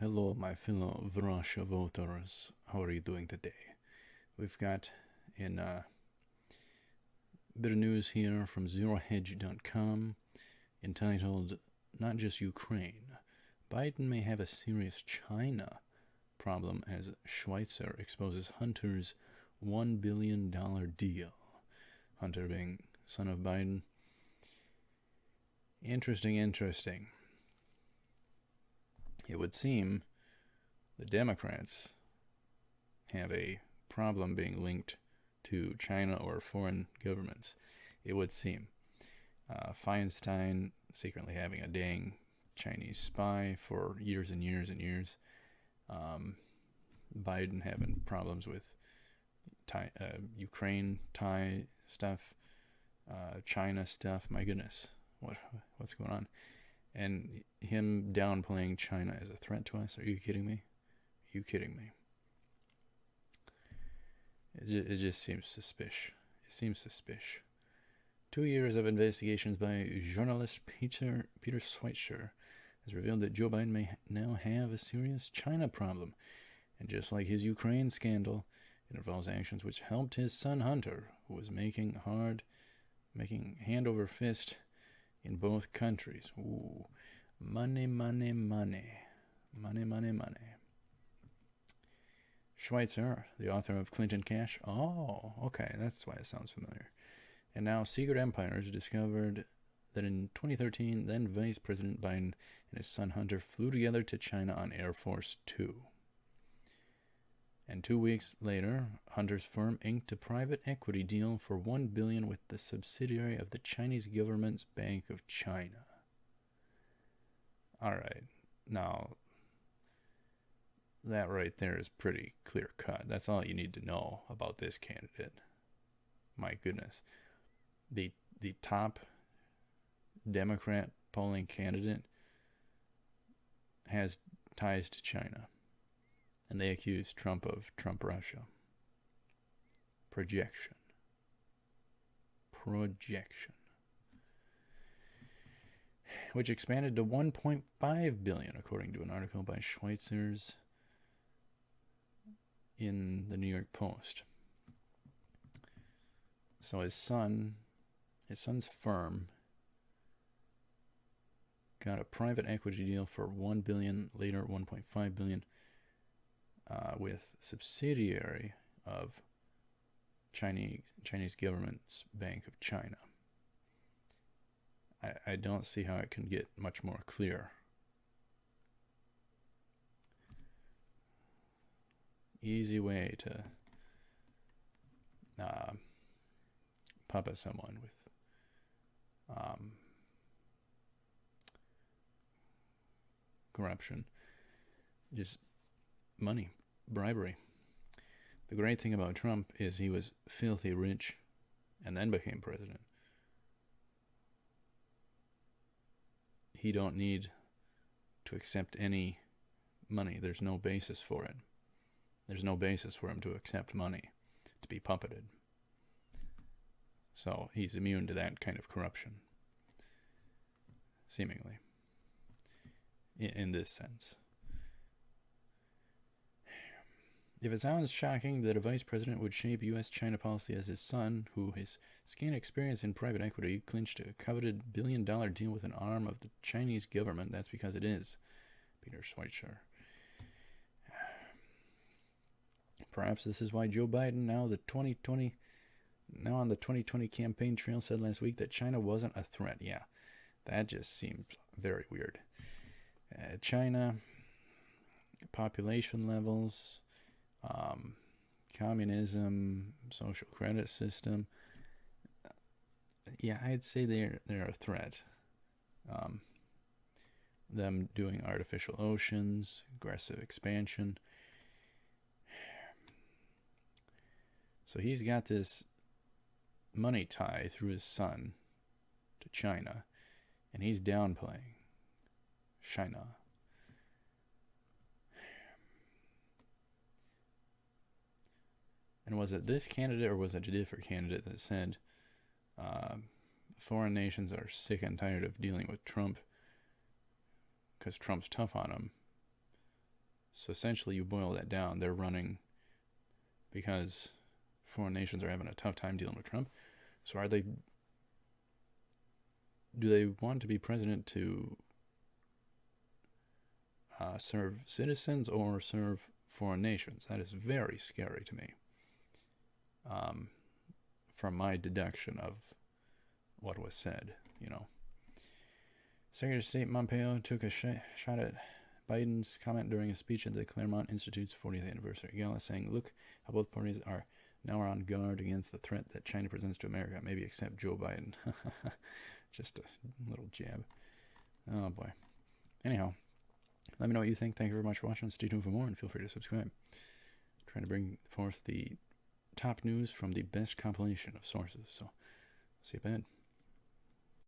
Hello, my fellow Vrasha voters. How are you doing today? We've got in bit of news here from ZeroHedge.com entitled "Not Just Ukraine: Biden may have a serious China problem as Schweitzer exposes Hunter's $1 billion deal." Hunter being son of Biden. Interesting. It would seem the Democrats have a problem being linked to China or foreign governments. It would seem. Feinstein secretly having a dang Chinese spy for years and years and years. Biden having problems with Ukraine, Thai stuff, China stuff. My goodness, what's going on? And him downplaying China as a threat to us. Are you kidding me? Are you kidding me? It just seems suspicious. It seems suspicious. 2 years of investigations by journalist Peter Schweitzer has revealed that Joe Biden may now have a serious China problem. And just like his Ukraine scandal, it involves actions which helped his son Hunter, who was making hand over fist in both countries. Ooh, money. Schweitzer, the author of Clinton Cash. Oh, okay, that's why it sounds familiar. And now Secret Empires discovered that in 2013, then Vice President Biden and his son Hunter flew together to China on Air Force Two. And 2 weeks later, Hunter's firm inked a private equity deal for $1 billion with the subsidiary of the Chinese government's Bank of China. All right, now that right there is pretty clear cut. That's all you need to know about this candidate. My goodness, the top Democrat polling candidate has ties to China, and they accuse Trump of Trump Russia. Projection. Which expanded to $1.5 billion, according to an article by Schweitzer's in the New York Post. So his son's firm got a private equity deal for $1 billion, later $1.5 billion, with subsidiary of Chinese government's Bank of China. I don't see how it can get much more clear. Easy way to puppet someone with corruption, just money, bribery. The great thing about Trump is he was filthy rich and then became president. He don't need to accept any money. There's no basis for it. There's no basis for him to accept money, to be puppeted. So he's immune to that kind of corruption, seemingly, in this sense. If it sounds shocking that a vice president would shape U.S.-China policy as his son, who his scant experience in private equity clinched a coveted billion-dollar deal with an arm of the Chinese government, that's because it is. Peter Schweitzer. Perhaps this is why Joe Biden, now on the 2020 campaign trail, said last week that China wasn't a threat. Yeah, that just seemed very weird. China, population levels, communism, social credit system. Yeah, I'd say they're a threat. Them doing artificial oceans, aggressive expansion. So he's got this money tie through his son to China, and he's downplaying China. And was it this candidate or was it a different candidate that said foreign nations are sick and tired of dealing with Trump because Trump's tough on them? So essentially, you boil that down, they're running because foreign nations are having a tough time dealing with Trump. So do they want to be president to serve citizens or serve foreign nations? That is very scary to me. From my deduction of what was said, Secretary of State Pompeo took a shot at Biden's comment during a speech at the Claremont Institute's 40th anniversary gala, saying, "Look how both parties are now on guard against the threat that China presents to America. Maybe except Joe Biden." Just a little jab. Oh boy. Anyhow, let me know what you think. Thank you very much for watching. Stay tuned for more, and feel free to subscribe. I'm trying to bring forth the top news from the best compilation of sources. So, see you ahead.